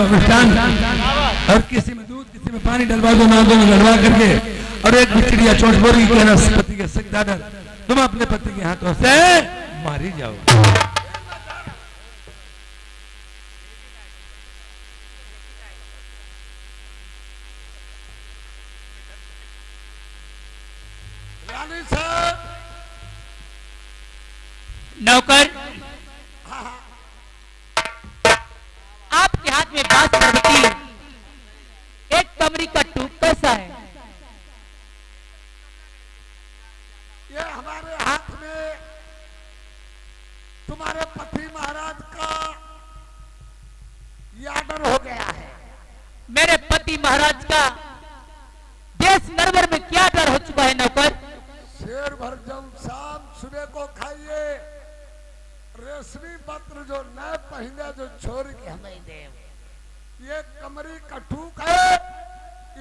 मिष्ठान और किसी में दूध किसी में पानी डलवा दो, नादों में गड़वा करके, और एक बिचड़िया चोट बोरी कहना पति के सिख दादा तुम अपने पति के हाथों से मारी जाओ। नौकर, आपके हाथ में बांस पर्वती एक कमरी का टूक कैसा है? ये हमारे हाथ में तुम्हारे पति महाराज का ये आर्डर हो गया है। मेरे पति महाराज का देश नरवर में क्या डर हो चुका है नौकर? शेर भर जब शाम सुबह को खाइए, रेशमी पत्र जो नए पहने जो छोड़ के हमें दे, ये कमरी का टूक है,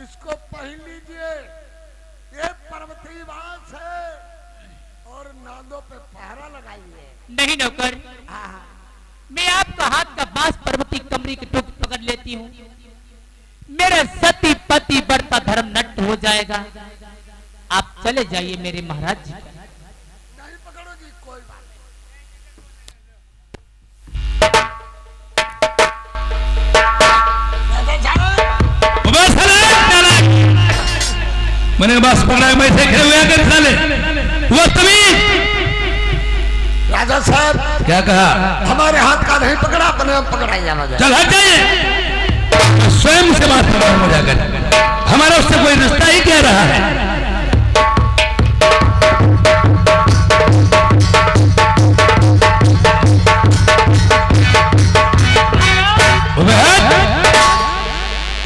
इसको पहन लीजिए। ये पर्वती बांस है और नादों पे पहरा लगाइए। नहीं नौकर, मैं आपका हाथ का बांस पर्वती कमरी के टूक पकड़ लेती हूँ। मेरा सती पति बढ़ता धर्म नष्ट हो जाएगा। आप चले जाइए मेरे महाराज जी। नहीं पकड़ोगी कोई बात नहीं। मैंने बस पकड़ा मैं से खड़े हुए आकर साले वो तमीज। राजा साहब क्या कहा? हमारे हाथ का नहीं पकड़ा, अपने पकड़ा जाना जाए। चल हट जाइए, स्वयं से बात कर रहा हूं जाकर, हमारा उससे कोई रिश्ता ही क्या रहा है?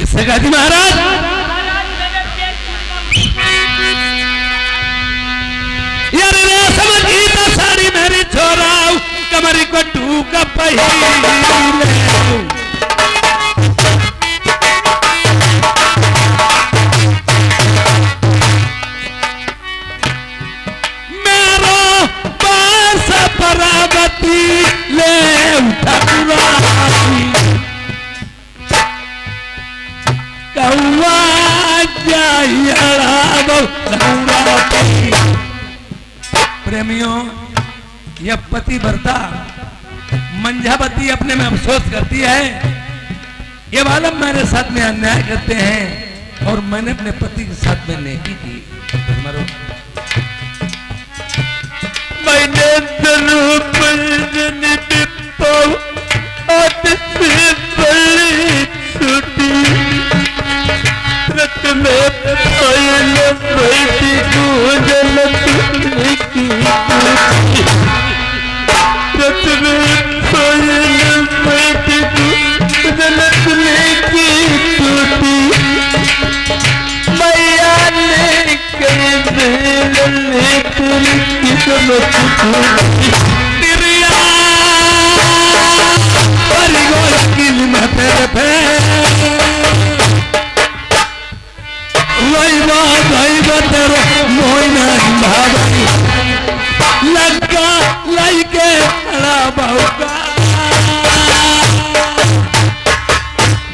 इससे कहती महाराज यार समझी तो सारी मेरी छोराओ कमरी को टूका पही परावती ले प्रेमियों, यह पति भरता मंझावती अपने में अफसोस करती है। ये वालम मेरे साथ में अन्याय करते हैं और मैंने अपने पति के साथ में नेकी की। मैंने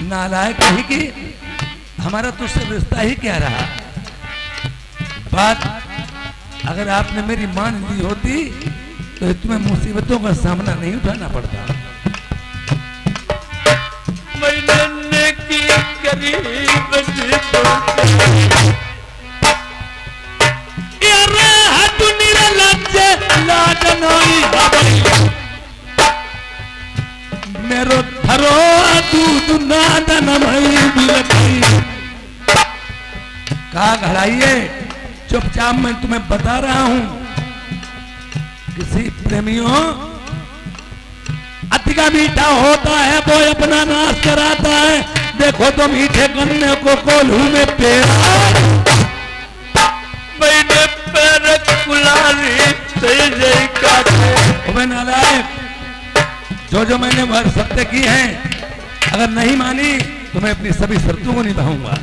नालायक ही कि हमारा तुझसे रिश्ता ही क्या रहा। बात अगर आपने मेरी मान ली होती तो तुम्हें मुसीबतों का सामना नहीं उठाना पड़ता। मैंने की मेरो थरो दूध नादन कहा घड़ाइए, चुपचाप मैं तुम्हें बता रहा हूं। किसी प्रेमियों अधिका मीठा होता है वो अपना नाश कराता है। देखो तो मीठे गन्ने को कोल्हू में पेड़ा मैंने पैर कुलारी नालायक, जो मैंने वह सत्य की है, अगर नहीं मानी तो मैं अपनी सभी शर्तों को निभाऊंगा।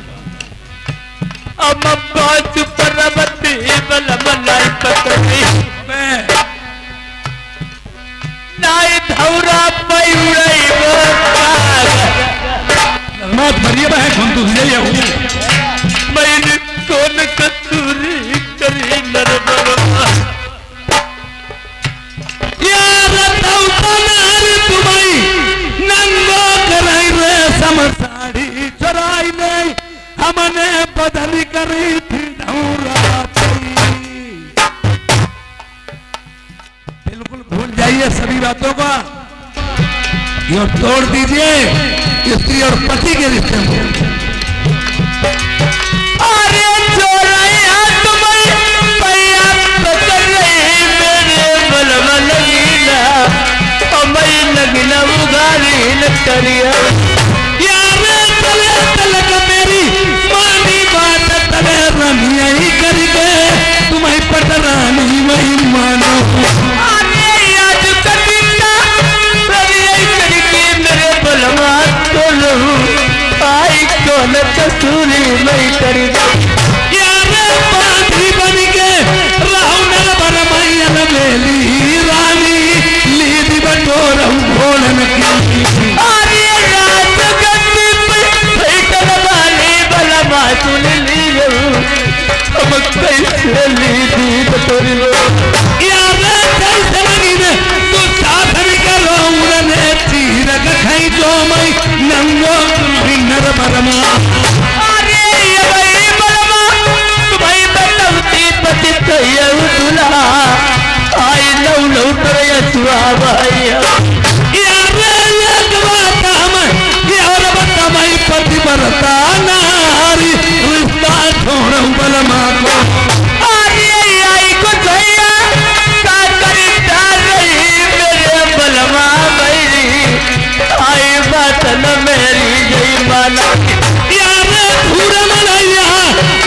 मौत मरिए है कौन तू ले हूँ मैंने कौन कसूरी करी नरबलवा यार ताऊ तनार तुम्हारी नंगो कराई रे समसाड़ी चराई नहीं हमने बदली करी थी बिल्कुल भूल जाइए सभी बातों का ये तोड़ दीजिए स्त्री और पति के रिश्ते को अरे चोरैया तुम्हें पैया पकड़ रहे मेरे बलवा लगीना और मैं लगना उगारी न करिया यार तले तलक मेरी मानी बात तले रमिया ही करके तुम्हें पटरानी वही मानो अरे आज कटिना रविया करके मेरे बलवा तो लहू आई कौन कसूरी मैं करी यार बांधी बन के राहुल बर मैया बेली रानी लीदी बटोर भोलन की अरे रात गंदी पैठन वाली बलवा सुन ली हम कैसे ली दी बटोरी लो यार कैसे लगी ने तू साधन करो उड़ने चीर खाई जो मैं नंगो नर बरमा अरे ये भाई बलवा तुम्हारी बटवती पति कहिया दुल्हा आई लव लव करे सुहा भैया यार एक बात हम यार बता मैं पति बरता नारी रिश्ता छोड़ बलमा को अरे आई को भैया का करी डाल रही मेरे बलवा मेरी आई बात न मेरी जय माला यार पूरा मनाइया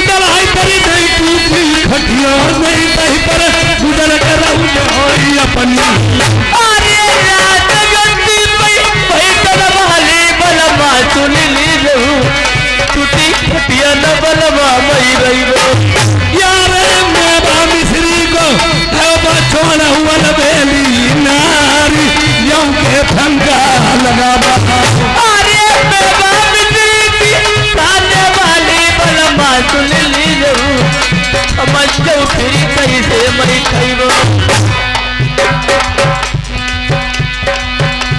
दवाई पर नहीं टूटी खटिया नहीं कहीं पर गुजर कर होई अपनी अरे रात गंदी पैठन वाली बलवा सुन ली रहू टूटी खटिया न बलवा मई रही यार मैं मिश्री को छोड़ा हुआ बेली नारी यू के फंगा लगा अरे बेबा मिट्टी खाने वाली बलवा सुन ली रहू समझ जाओ फिर कैसे मई खैबो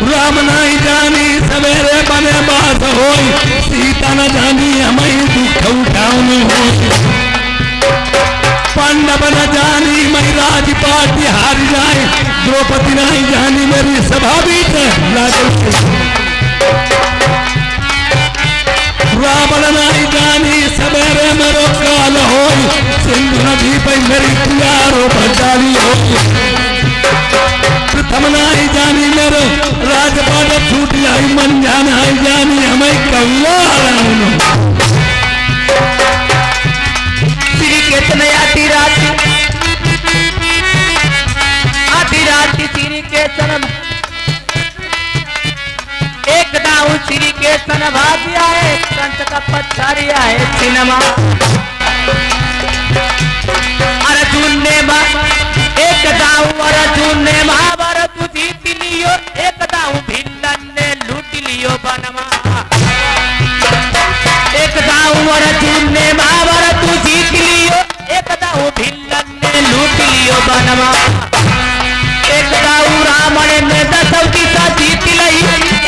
राम नाई जानी सवेरे बने बात होई सीता न जानी हमें दुख उठाऊं हो पांडव न जानी मैं राजपाट हार जाए द्रौपदी नहीं जानी मेरी सभा बीत रावण नहीं जानी सवेरे मेरो काल हो सिंधु नदी पर मेरी प्यारो भजाली हो प्रथम नहीं जानी मेरो राजपाट छूट आई मन जाना जानी हमें कौआ श्री केतन आती रात श्री केतन एक दाऊ श्री केतन भाग्या है संत का पछाड़िया है सिनेमा अर्जुन ने एक दाऊ अर्जुन ने महाभारत जीत लियो एक दाऊ भिल्लन ने लूट लियो बनमा एक दाऊ अर्जुन ने महाभारत जीत लियो एक दाऊ भिल्लन ने लूट लियो बनमा एक दाऊ रावण ने दसौती सा जीत लई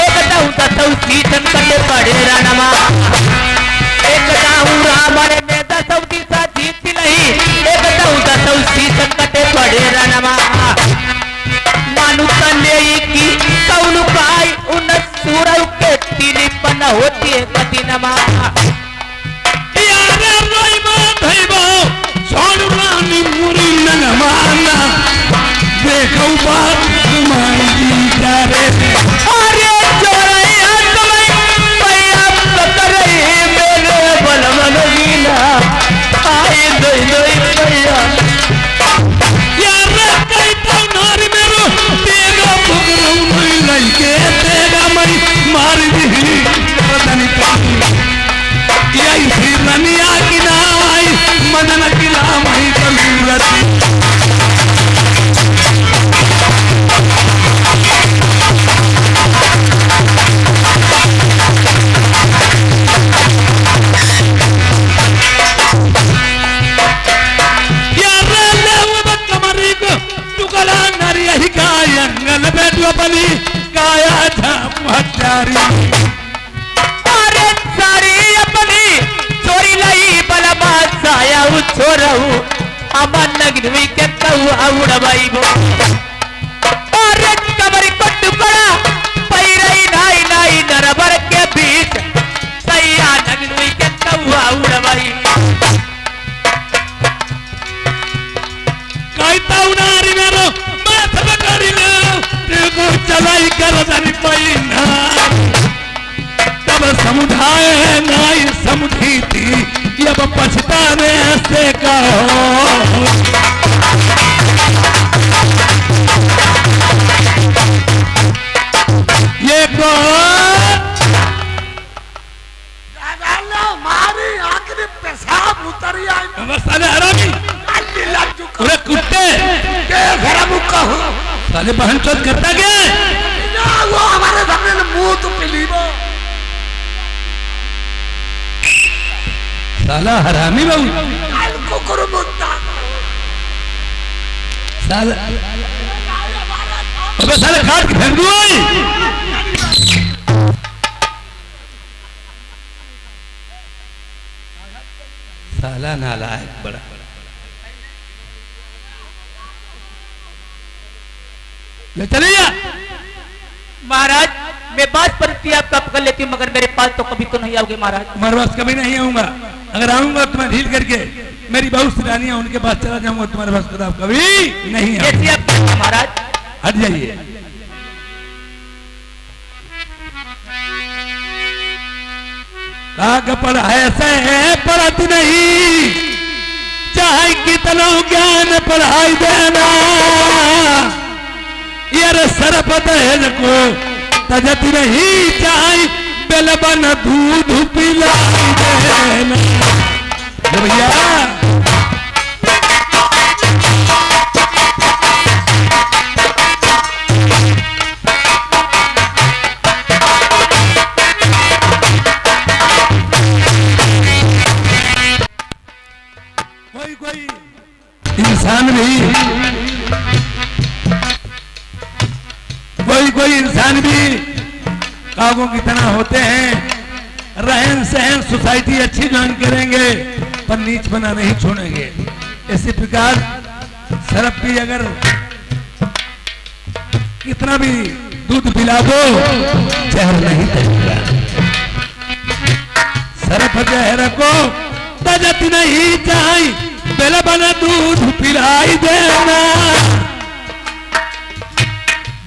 एक दाऊ दसौती संकट पड़े रणमा एक दाऊ रावण ने दसौती सा जीत लई एक दाऊ दसौती संकट पड़े रणमा मानु तने की कौन पाई उन सूरव के तीन पन होती है कठिनमा यार रोई मां भैबो सोन रानी मुरी न माना देखो बात तुम्हारी जारे अरे चोरैया तुम्हें पैया पकड़ रही मेरे बलवन लीला आई दोई दोई पैया यार कई तो नारी मेरो तेगा भुगरू नहीं लइके तेगा मैं मार दी पता नहीं पाई यही सी रनिया की नाई मदन की नाम ही कलूरती नगरी के कौआ उड़वाई वो और कमर को टुकड़ा पैरई नाई नाई नरबर के बीच सैया नगरी के कौआ उड़वाई कहता उनारी मेरो मैं सब करी ले तेको चलाई कर जानी पैना तब समुझाए नाई समझी थी अब पछताने से कहो ये को हमारी आखिरी पेशाब उतरी आई साले हरामी अरे कुत्ते के घर मुक्का हो साले बहन चोद करता क्या ना वो हमारे सामने मुंह तो पिलीबो साला हरामी बहू कुकुर मुत्ता साला अबे साले काट के फेंक दूँ साला नालायक बड़ा ले चलिए महाराज मैं बात पर आपका पकड़ लेती हूँ मगर मेरे पास तो कभी तो नहीं आओगे महाराज तुम्हारे पास कभी नहीं आऊंगा अगर आऊंगा तो मैं ढील करके मेरी बहुत सी रानियां उनके पास चला जाऊंगा तुम्हारे पास खुदा कभी नहीं जैसे आप कहते हैं, महाराज हट जाइए कहा पढ़ा ऐसे है पढ़त नहीं चाहे कितना ज्ञान पढ़ाई देना यार सरप दहेज को तजत नहीं चाहे बेलबन दूध पिलाई देना भैया कोई इंसान भी कागों की तरह होते हैं रहन सहन सोसाइटी अच्छी ज्वाइन करेंगे पर नीच बना नहीं छोड़ेंगे इसी प्रकार सरप भी अगर कितना भी दूध पिला दो जहर नहीं देगा सरप जहर को तजत नहीं चाही बेला बना दूध पिलाई देना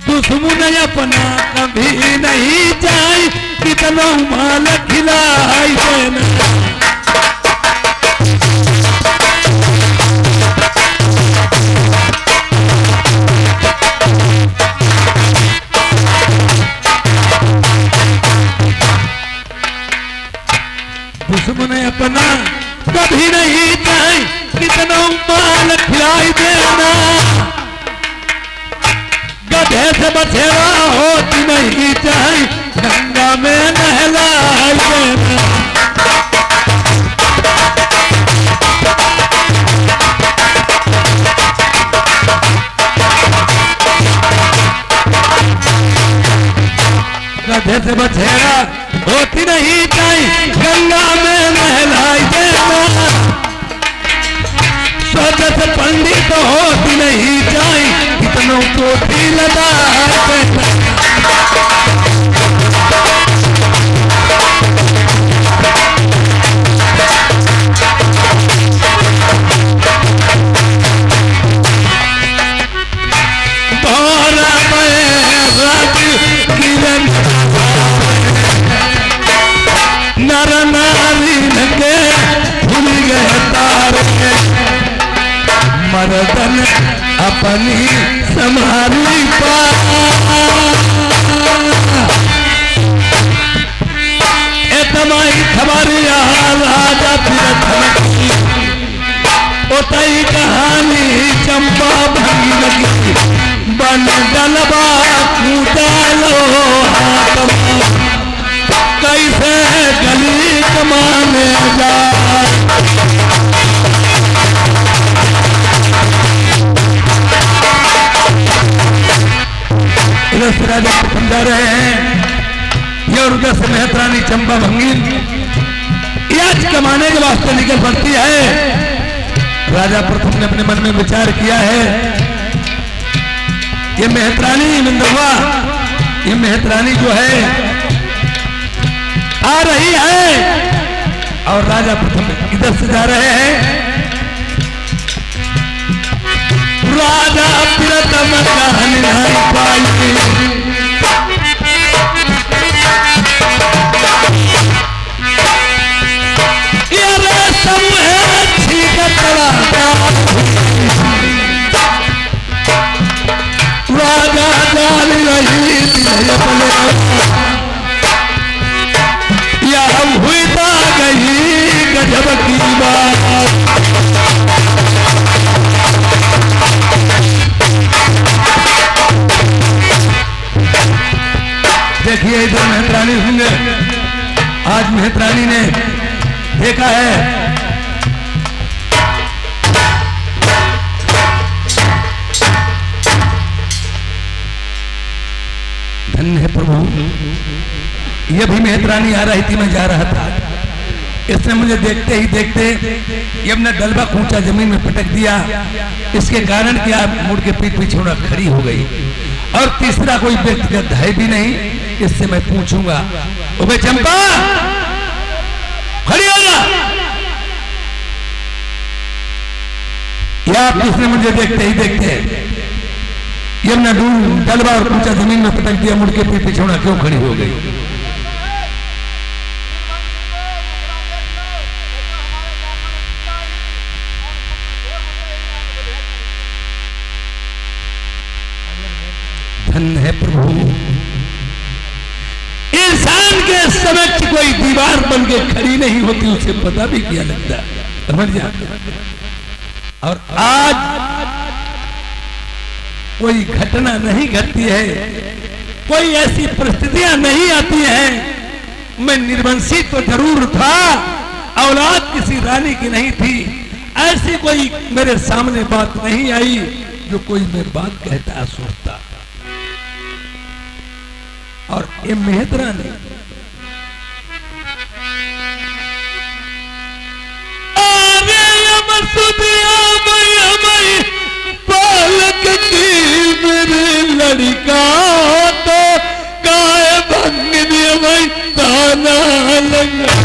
दुश्मन अपना कभी नहीं चाही कितना माल खिलाई देना दुश्मन अपना कभी नहीं चाही कितना माल खिलाई देना गधे से बछेवा होती नहीं चाही गंगा में नहलाई देना गधे से बछेवा होती नहीं चाही गंगा में नहलाई देना सोचत पंडित तो होती नहीं चाही कितनों को लगा नर नारी लगे भूल गए तारे मर्दन अपनी संभाली पा तमाई खबरिया राजा ओतई कहानी चंपा भंगी लगी बन डलबा कूदालो कैसे गली कमाने जा राजा समझा रहे हैं ये उर्दस मेहतरानी चंपा भंगी आज कमाने के वास्ते निकल पड़ती है राजा प्रथम ने अपने मन में विचार किया है, ये मेहतरानी मिंदवा, ये मेहतरानी जो है आ रही है और राजा प्रथम इधर से जा रहे हैं। राजा प्रियतम का निधान पाई, ये रेशम है ठीक राजा डाल रही या हुई ता गई गजब की बात। देखिए इधर मेहतरानी होंगे, आज मेहतरानी ने देखा है धन्य है प्रभु, ये भी मेहतरानी आ रही थी, मैं जा रहा था, इसने मुझे देखते ही देखते ये अपना डलबा कूचा जमीन में पटक दिया। इसके कारण क्या मुड़ के पीठ पीछे खड़ी हो गई और तीसरा कोई व्यक्तिगत है भी नहीं, इससे मैं पूछूंगा, ओबे चंपा खड़ी हो जा। या किसने मुझे देखते ही देखते ये अपना डलबा और कूचा जमीन में पटक दिया, मुड़ के पीठ पीछे क्यों खड़ी हो गई? धन्य है प्रभु, इंसान के समक्ष कोई दीवार बन के खड़ी नहीं होती, उसे पता भी क्या लगता, समझ जा। और आज कोई घटना नहीं घटती है, कोई ऐसी परिस्थितियां नहीं आती हैं। मैं निर्वंशी तो जरूर था, औलाद किसी रानी की नहीं थी, ऐसी कोई मेरे सामने बात नहीं आई जो कोई मैं बात कहता सोचता। और ये मेहतरानी पालक की मेरे लड़का तो गाय भंग भाई ताना लगा।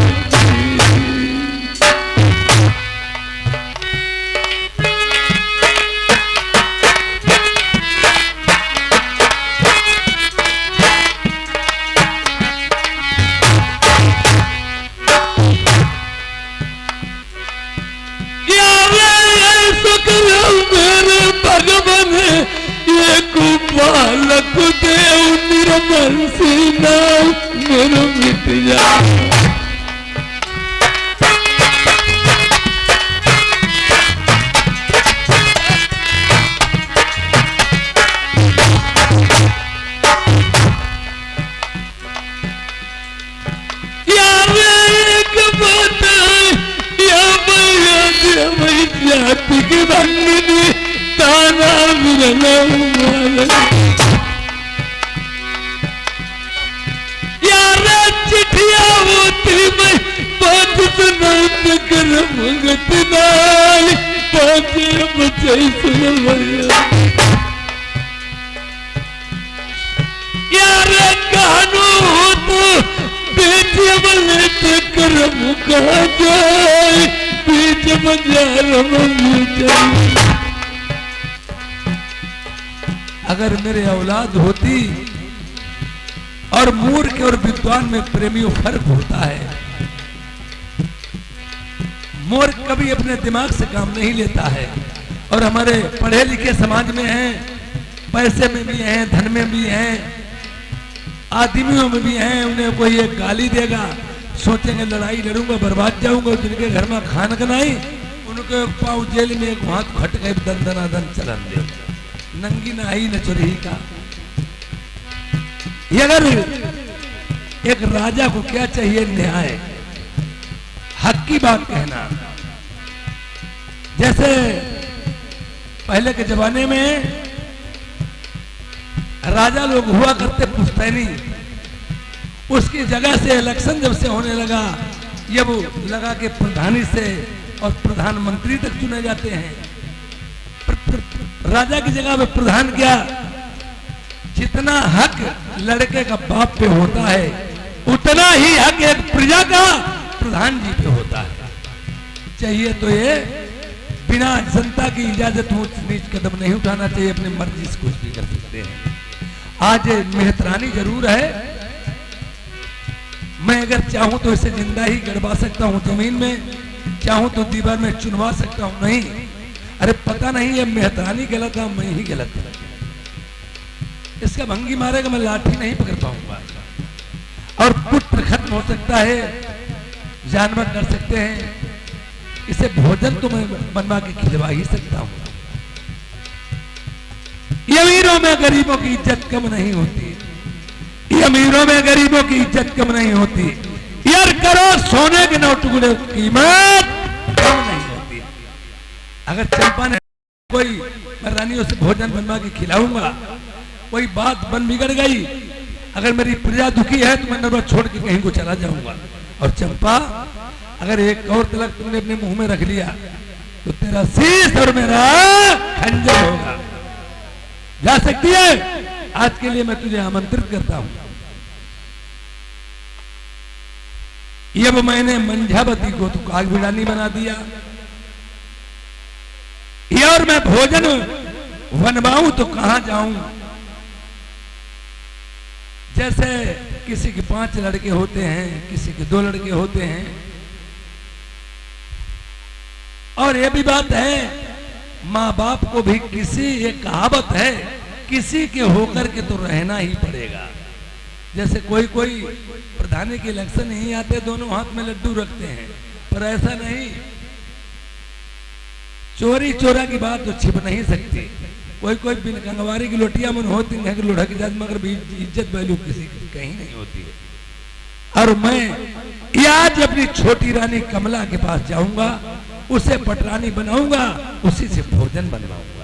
बालक देव निर्मल सीना मेरा मिट जा। जाति के बंदी ताना बिरना यार चिठिया होती मैं बात सुनात कर भगत नाल पाचे बचे सुनवाया यार कहानू तो बेटे बले कर मुका जाए बीच बाजार में जाए। अगर मेरे औलाद होती, और मूर्ख और विद्वान में प्रेमियों फर्क होता है। मूर्ख कभी अपने दिमाग से काम नहीं लेता है, और हमारे पढ़े लिखे समाज में हैं, पैसे में भी हैं, धन में भी हैं, आदमियों में भी हैं। उन्हें कोई एक गाली देगा, सोचेंगे लड़ाई लड़ूंगा बर्बाद जाऊंगा। जिनके घर में खान बनाई उनके पाँव जेल में एक हाथ खट गए दन दनादन चलन दे नंगी नहाई न चुरही का। ये अगर एक राजा को क्या चाहिए? न्याय, हक की बात कहना। जैसे पहले के जमाने में राजा लोग हुआ करते पुश्तैनी, उसकी जगह से इलेक्शन जब से होने लगा, ये वो लगा के प्रधानी से और प्रधानमंत्री तक चुने जाते हैं। राजा की जगह पे प्रधान क्या, जितना हक लड़के का बाप पे होता है उतना ही हक एक प्रजा का प्रधान जी पे होता है। चाहिए तो ये बिना जनता की इजाजत ऊंच नीच कदम नहीं उठाना चाहिए, अपनी मर्जी से कुछ भी कर सकते हैं। आज मेहतरानी जरूर है, मैं अगर चाहूं तो इसे जिंदा ही गड़वा सकता हूं जमीन में, चाहूं तो दीवार में चुनवा सकता हूं। नहीं, अरे पता नहीं ये मेहतरानी गलत है, मैं ही गलत है, इसका भंगी मारेगा मैं लाठी नहीं पकड़ पाऊंगा। और पुत्र खत्म हो सकता है, जानवर कर सकते हैं, इसे भोजन तो मैं बनवा के खिलवा ही सकता हूं। ये अमीरों में गरीबों की इज्जत कम नहीं होती, ये अमीरों में गरीबों की इज्जत कम नहीं होती। यार करो सोने के 9 टुकड़े की कीमत कम नहीं होती। अगर चंपा ने कोई, मैं रानियों से भोजन बनवा के खिलाऊंगा, कोई बात बन बिगड़ गई, अगर मेरी प्रजा दुखी है तो मैं नरवा छोड़ के कहीं को चला जाऊंगा। और चंपा, अगर एक और तिलक तुमने अपने मुंह में रख लिया तो तेरा शीश और मेरा खंजर होगा। जा सकती है? आज के लिए मैं तुझे आमंत्रित करता हूं। अब मैंने मंझावती को तो काग बिड़ानी बना दिया, और मैं भोजन बनवाऊं तो कहां जाऊं? जैसे किसी के 5 लड़के होते हैं, किसी के 2 लड़के होते हैं। और ये भी बात है, माँ बाप को भी किसी, ये कहावत है, किसी के होकर के तो रहना ही पड़ेगा। जैसे कोई कोई प्रधानी के इलेक्शन नहीं आते, दोनों हाथ में लड्डू रखते हैं, पर ऐसा नहीं। चोरी चोरा की बात तो छिप नहीं सकती। कोई कोई बिन कंगवारी की लोटिया मन होती है कि लोढ़ा की जात, मगर भी इज्जत वैल्यू किसी की कहीं नहीं होती है। और मैं आज अपनी छोटी रानी कमला के पास जाऊंगा, उसे पटरानी बनाऊंगा, उसी से भोजन बनवाऊंगा।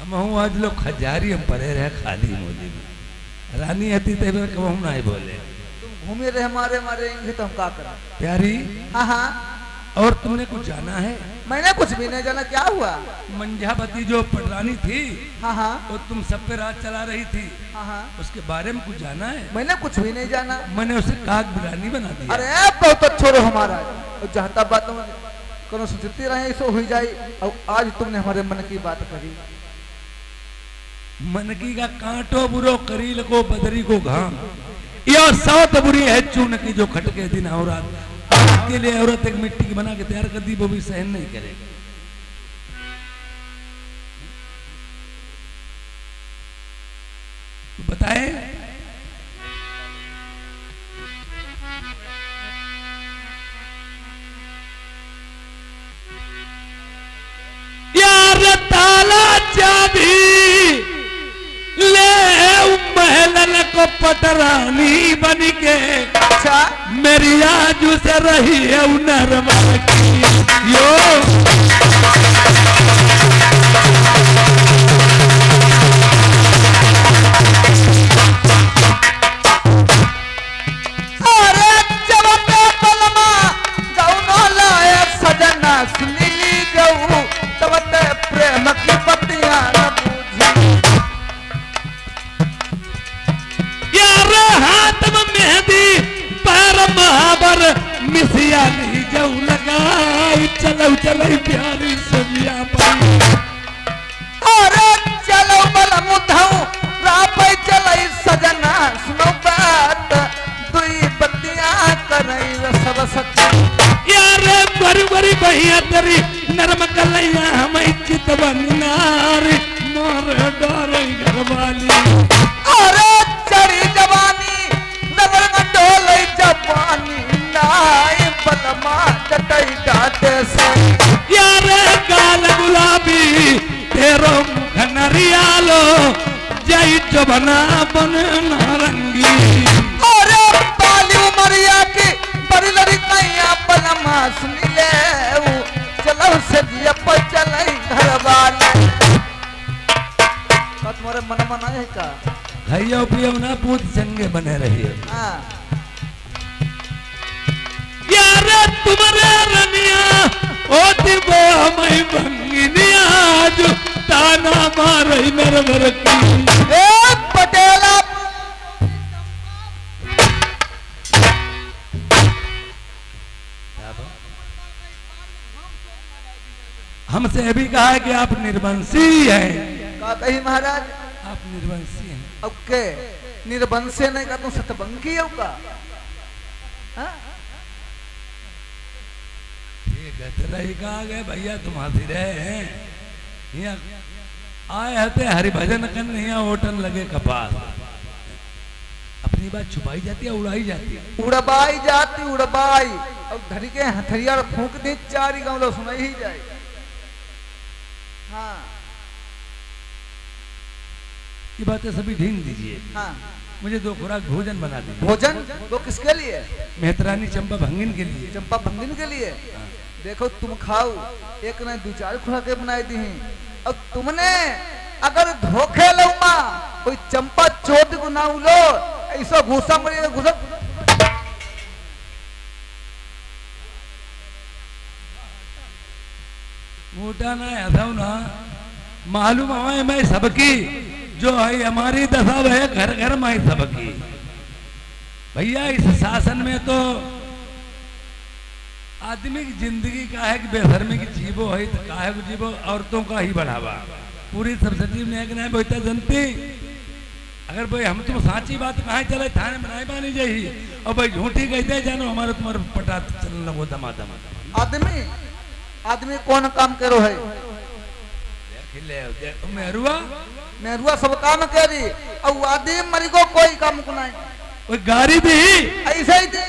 हम आज लोग खजारी हम परे रहे खाली मोदी में, रानी हती ते कहूं ना बोले, तुम घूमे रहे हमारे मारे तो हम का करा प्यारी। हाँ हाँ, और तुमने कुछ जाना है? मैंने कुछ भी नहीं जाना। क्या हुआ? मंझावती जो पटरानी थी, हाँ हाँ, वो तुम सब पे राज चला रही थी, हाँ हाँ, उसके बारे में कुछ जाना है? मैंने कुछ भी नहीं जाना। मैंने उसे काग बिरानी बना दिया। अरे बहुत अच्छा रो हमारा, जहता बात करो सोचती रहे सो हो जाए। और आज तुमने हमारे मन की बात करी। मनकी का कांटो बुरो, करील को बदरी को घाम, यो सौत बुरी है चून की जो खटके दिन और रात। आज के लिए औरत एक मिट्टी की बना के तैयार कर दी, वो भी सहन नहीं करेगी। तो बताए यार ताला चाबी ले महलन को पटरानी बन के, अच्छा, मेरी आजू से रही है नरमा की यो। अरे जब पलमा गौनो लाए सजना सुनीली गऊ, तब प्रेम की पतियां न बूझी। यार हाथ में मेहंदी, पैर महावर, मिसिया नहीं जाऊ लगाई, चलो चलो प्यारी सजिया पाई। अरे चलो बल मुधाऊ रापै चलै सजना, सुनो बात दुई बत्तियां करई रस रस। यार बरी बरी भैया तेरी नरम कलैया हमें चितवन नारी, मोर डर घरवाली। अरे चढ़ी जवानी नगर में डोलै जवानी, नाई बलमा जटई डाटे से। यार गाल गुलाबी तेरो मुख नरियालो, जई जबना बन नारंगी। अरे बाली उमरिया की बड़ी लड़ी कैया बलमा सुनी ले, चलो से जिया पर चलै घर तुम्हारे मन में नहीं है का? खाइयो पियो ना पूत चंगे बने रहिए। हाँ यार तुम्हारे रनिया ओ दिबो मैं भंगिनिया जो ताना मार रही मेरे घर की। ए पटेला हमसे भी कहा है कि आप निर्वंशी हैं। का कही महाराज? आप निर्वंशी हैं। अब के निर्वंशे नहीं का तू सतबंकी है का? हाँ? ठीक है तेरा ही कहा गए भैया तुम हाथी रहे हैं यहाँ आए हते हरिभजन कर यहाँ होटल लगे कपास। अपनी बात छुपाई जाती है उड़ाई जाती है। उड़बाई जाती उड़बाई अब धरी के हथरिया फूंक दी चारी गाँव लोग सुनाई ही जाए। हाँ ये बातें सभी ढींग दीजिए। हाँ मुझे 2 खुराक भोजन बना दीजिए। भोजन वो किसके लिए? मेहतरानी चंपा भंगिन के लिए। चंपा भंगिन के लिए। देखो तुम खाओ एक नहीं 2-4 खुराकें बनाई दी हैं। अब तुमने अगर धोखे लो माँ कोई चंपा चोट को ना उलो ऐसा घुसा मरिए घुसा। मोटा ना ऐसा ना मालूम हमें मैं सबकी जो है हमारी दशा वह घर घर में ही सबकी। भैया इस शासन में तो आदमी की जिंदगी का है कि बेशर्मी की जीवो है तो काहे को जीवो औरतों का ही बढ़ावा। पूरी सब्सिडी ने नहीं बोलता जनती अगर भाई हम तुम साची बात कहाँ चले थाने में नहीं बानी जाही और भाई झूठी कहते जानो हमारे तुम्हारे पटा चलने लगो दमादम। आदमी आदमी कौन काम करो है? मेरुआ सब काम करी और आदमी मरी को कोई काम को नहीं। कोई गाड़ी दी ऐसे ही दी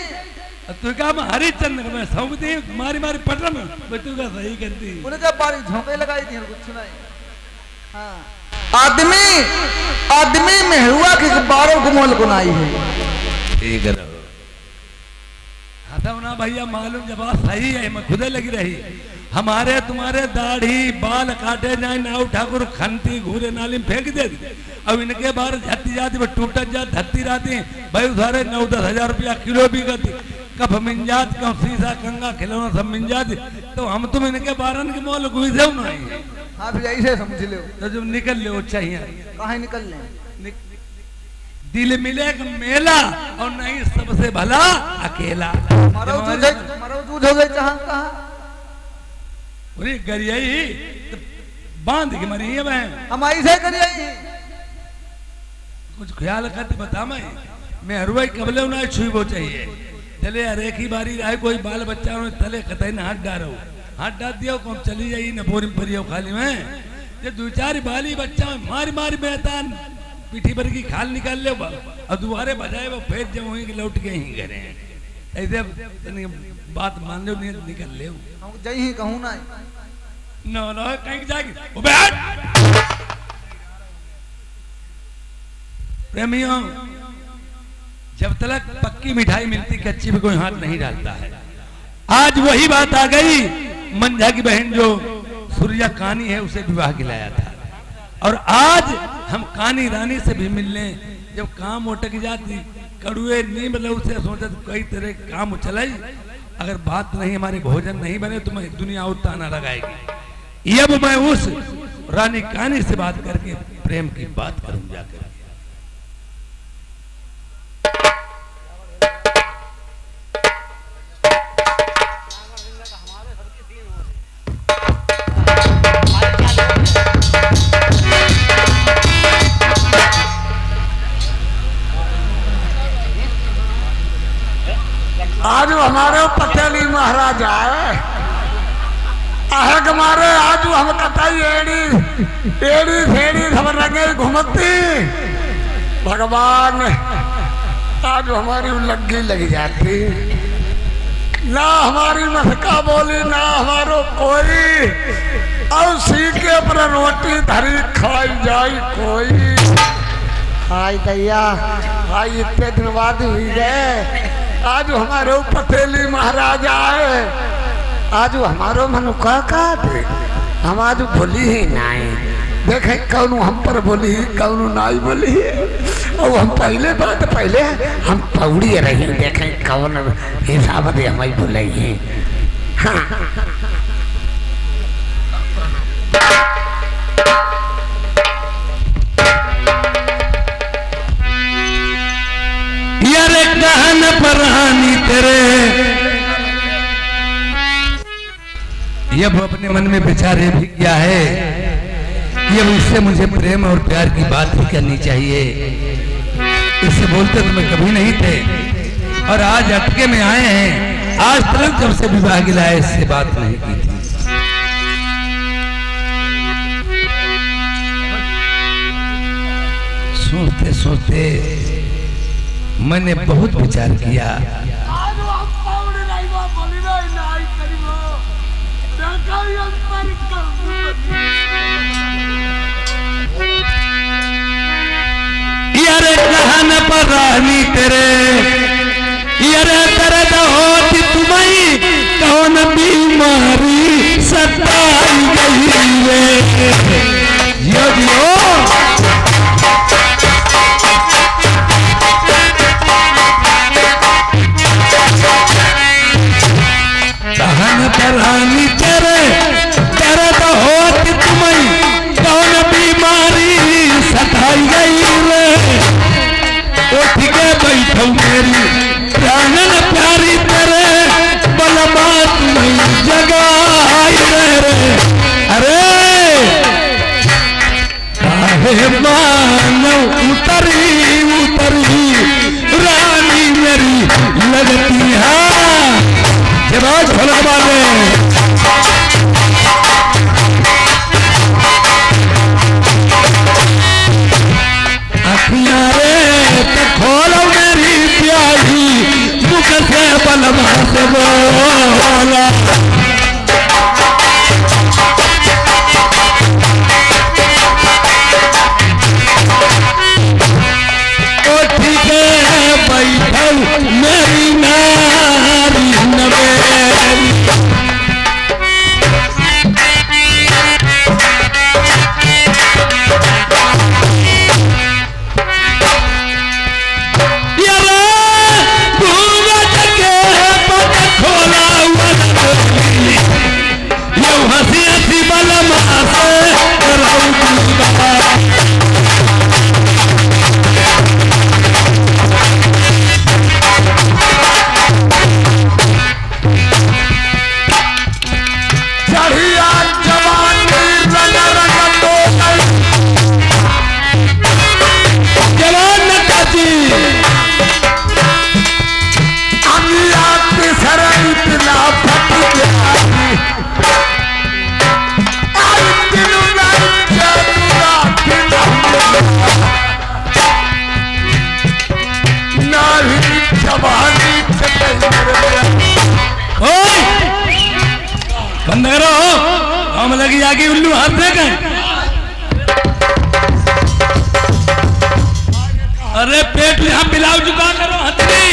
तू का हरिचंद्र में सौंप दी मारी मारी पटना में तू का सही करती उनके बारी झोंके लगाई थी कुछ नहीं। हाँ आदमी आदमी मेहुआ के 12 गुमोल गुनाई है। ठीक है हाँ ना भैया मालूम जवाब सही है मैं खुदे लगी रही। हमारे तुम्हारे दाढ़ी बाल काटे जाए नाव ठाकुर खनती घूरे नाली में फेंक दे अब इनके बार झत्ती जाती टूटत जात धत्ती रहती भाई उधारे 9-10 हजार रुपया किलो भी गती कफ मिन जात कब शीशा कंगा खिलौना सब मिल जाती तो हम तुम इनके बारन के मोल गुजरे नहीं। हाँ फिर ऐसे समझ लो तो जब निकल ले चाहिए कहाँ निकल ले दिल मिले मेला और नहीं सबसे भला अकेला। मरो दूध हो गए जहाँ कहाँ गरियाई तो बांध के मरी है मैं हम ऐसे करिए कुछ ख्याल करते बता मैं हरवाई कबले ना छुईबो चाहिए चले यार एक ही बारी रहे कोई बाल बच्चा तले कतई ना हाथ डालो हाथ डाल दिया कौन चली जाइए न बोरी परियो खाली में ये 2-4 बाली बच्चा मारी मारी बेतान पीठी भर की खाल निकाल ले और दोबारे बजाए वो फेंक जाओ वहीं लौट के ही करे ऐसे बात मान लो नहीं निकल ले हम जई ही कहूं ना न कहीं जाएगी बैठ प्रेमियों जब तक पक्की मिठाई मिलती कच्ची में कोई हाथ नहीं डालता है। आज वही बात आ गई मंझा की बहन जो सूर्या कानी है उसे विवाह खिलाया था और आज हम कानी रानी से भी मिलने जब काम उटक जाती कड़ुए नीम मतलब उसे सोचा कई तरह काम चलाई अगर बात नहीं हमारे भोजन नहीं बने तो मैं दुनिया उताना लगाएगी। अब मैं उस रानी कानी से बात करके प्रेम की बात करूं जाकर। आज हमारे पटेली महाराज आए हमारे आज हम कताई एड़ी फेड़ी सब रंगे घूमती भगवान आज हमारी लग्गी लग जाती ना हमारी मस्का बोली ना हमारो कोई और सीखे पर रोटी धरी खाई जाई कोई हाय दैया हाय इतने दिन बाद हुई गए आज हमारे पटेली महाराज आए आज हमारो मनु का थे हम आज बोली ही नहीं देखे कौन हम पर बोली कौन नहीं बोली और हम पहले बात पहले हम पौड़ी रही देखे कौन हिसाब से हमें बोले हाँ यार कहन परानी तेरे ये अब अपने मन में विचारे भी किया है कि अब इससे मुझे प्रेम और प्यार की बात ही करनी चाहिए। इससे बोलते तो मैं कभी नहीं थे और आज अटके में आए हैं। आज तक जब से विवाह गिलाया इससे बात नहीं की थी। सोचते सोचते मैंने बहुत विचार किया। यारे कहन पर रानी तेरे यारे दर्द होती तुम्हें कौन बीमारी सताई गई रे यो दियो कहन पर रानी तेरे दर्द होती तुम्हें कौन बीमारी सताई गई रे उठ के बैठो मेरी प्राणन प्यारी तेरे बलमा तुम्हें जगाई रे अरे काहे मानो उतरी उतरी रानी मेरी लगती है जब झलक वाले खोलो मेरी प्यारी मुख से बलमा से बोला ठीक है बैठो मेरी नारी नवेली बंद करो हम लगी आगे उल्लू हाथ देखें। अरे पेट यहाँ पिलाव चुका करो हथनी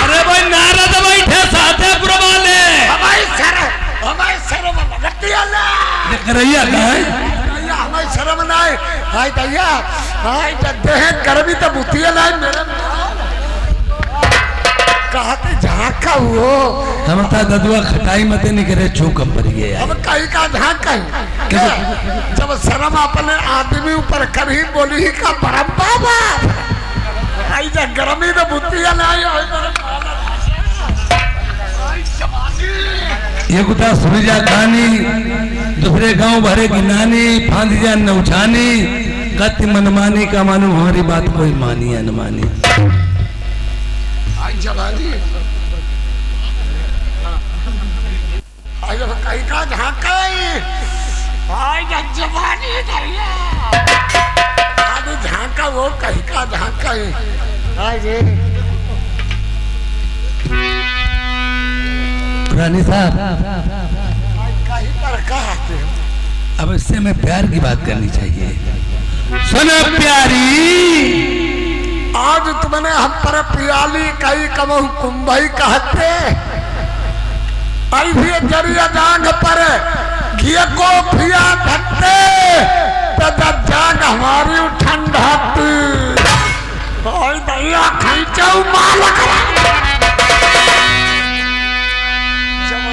अरे भाई नारद बैठे साथे वाले करैया का है हमें शर्म नहीं हाय भैया हाय देह गर्मी तो बुतिया नहीं मेरे कहते झांका हुओ समझता ददुआ खटाई मत नहीं करे चूकम पर ये अब कहीं का झांका जब शर्म अपने आदमी ऊपर कभी बोली का परम बाबा आई जा गर्मी तो बुतिया नहीं ये कुता सुरजा खानी दूसरे गांव भरे की नानी फांदिया नौछानी कति मनमानी का मालूम हमारी बात कोई मानी या न मानी जवानी कहीं का झांका जवानी झांका वो कहीं का झांका रानी साहब कहीं पर कहा अब इससे मैं प्यार की बात करनी चाहिए। सुनो प्यारी आज तुमने हम पर पियाली कई कमहु कुंभई कहते आई भी जरिया जांग पर घिया को फिया धत्ते तदा जांग हमारी ठंडाती ओए भैया खींचाऊ मालक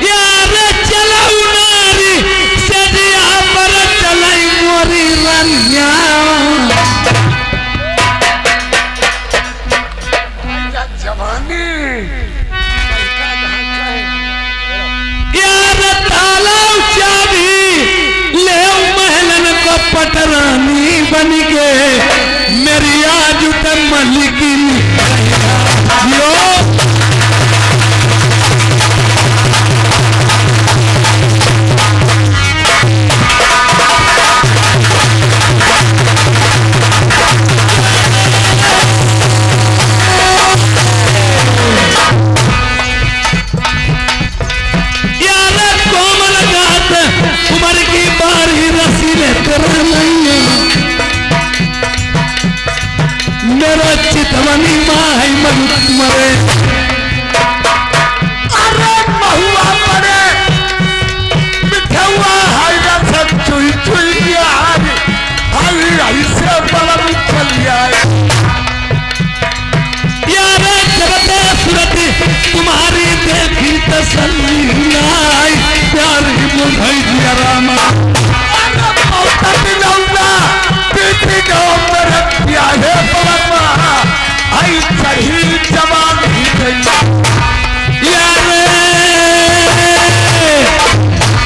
यार चलाऊ नारी सजिया पर चलाई मोरी रनिया जवानी यार तालाव चाबी ले महलन को पटरानी बन के मेरी आज तक मलिकिन यो उमर की बारी रसीले तेरा नहीं मेरा चितवनी माँ है मधुत मरे अरे महुआ पड़े मिठुआ हाय सब चुई चुई यार हाय ऐसे बलम चल आए यार जबते सूरत तुम्हारी देखी तसल्ली आई प्यारी मुझे दिया रामा अरे मौका दिलाऊंगा पीठी को मेरे प्यारे बलमा आई सही जवान ही गई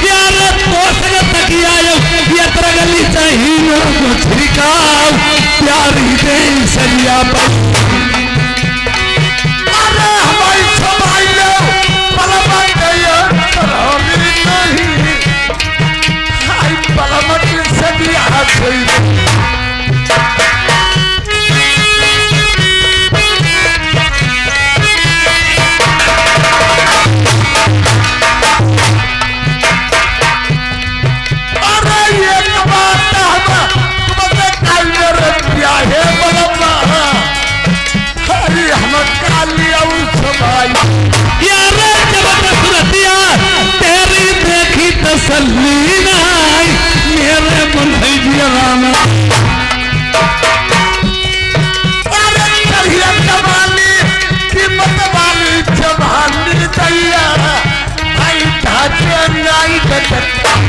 यार पोषण तक आयो ये तरगली चाहिए को छिड़काओ प्यारी दे सरिया पर अरे हमारी समाई लो बलमा गया तरहमी नहीं आई बलमा की सदी आ गई तसल्ली नाई मेरे मन है दिया रामा अरे करिया जवानी कीमत वाली जवानी दैया आई ढाचे नाई गजता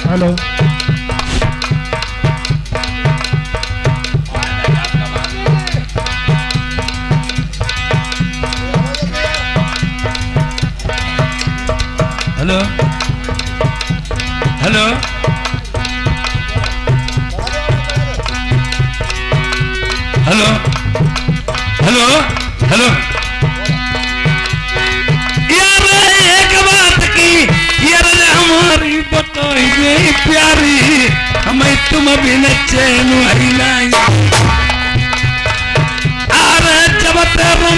hello hello hello hello hello hello यार एक बात की यार हमारी बताई गई प्यारी हमें तुम भी न चैन आई नहीं अरे जब तेरे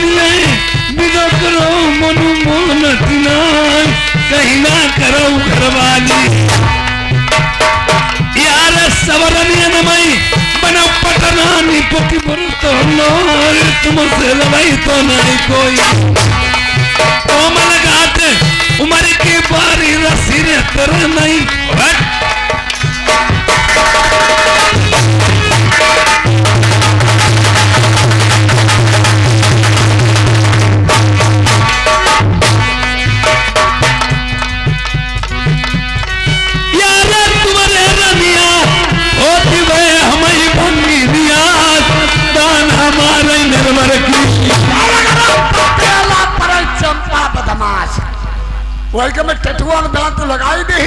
बिना करो मनु मोहन दिनाई कहीं ना करो घरवाली यार सवरनिया नमई बनो पटनानी पोकी बरु तो नोर तुमसे लड़ाई तो नहीं कोई कोमल घाट उमर की बारी रसी ने तेरा नहीं वही के मैं टटुआ में दांत लगाई दी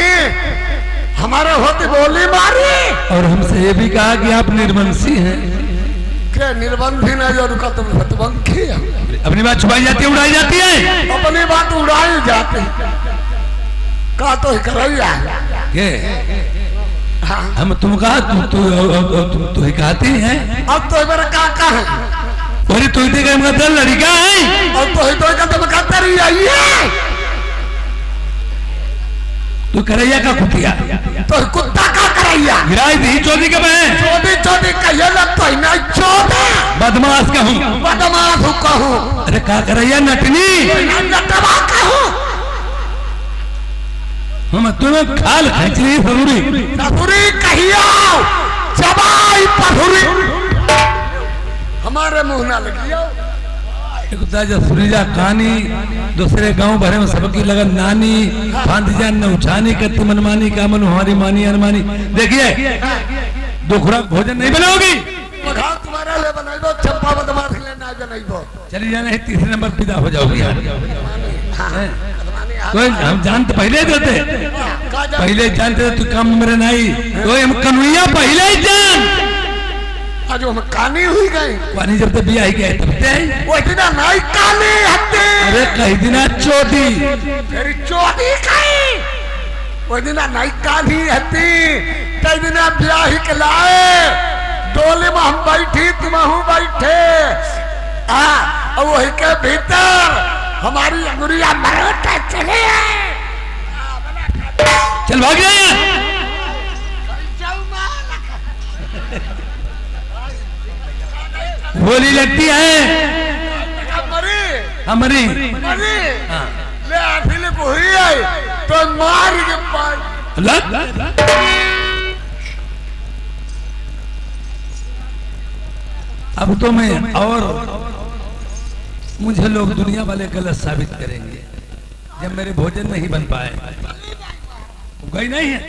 हमारे होती बोली मारी और हमसे ये भी कहा कि आप निर्वंशी हैं। के निर्बंधी नहीं जो रुका तुम सतबंधी अपनी बात छुपाई जाती है, उड़ाई जाती है। अपनी बात उड़ाई जाती का तो करैया ये हाँ। हम तुम कहा तू ही कहती है। अब तो मेरा काका है अरे तू ही का मतलब लड़का है और तो ही तो का तुम कहते रही आई है तू करैया का कुतिया तो कुत्ता का करैया गिराई दी चौधरी का मैं चौधरी चौधरी कहिए लग तो नहीं चौधरी बदमाश कहूँ बदमाश कहूँ अरे का करैया नटनी नटवा कहूँ हम तुम्हें खाल खींचनी जरूरी पथुरी कहियो जबाई पथुरी हमारे मुंह ना लगियो सुरीजा कहानी दूसरे गांव भरे में सबकी लगन नानी फांदी जान न उछानी करती मनमानी का मन हमारी मानी अनमानी। देखिए दो खुराक भोजन नहीं बनाओगी तुम्हारा ले बनाई दो चंपा बदमाश ले ना बनाई दो चली जाना है तीसरे नंबर पिता हो जाओगी तो हम जानते पहले देते पहले जानते तू काम मेरे नहीं तो हम कन्हैया पहले ही जान आज हम कानी हुई गई पानी जब तक बिया ही गए तब तक वो दिन नहीं कानी हत्ते अरे कहीं दिन चौधी तेरी चौधी कहीं वो दिन नहीं कानी हत्ती कई दिन बिया ही के लाए डोले में हम बैठी तुम बैठे और वही के भीतर हमारी अंगुरिया मरोटा चले चल भाग गया गोली लगती है हमारी ले आठिले कोई आई तो मार के पास लग अब तो मैं और मुझे लोग दुनिया वाले गलत साबित करेंगे जब मेरे भोजन नहीं बन पाए गई नहीं है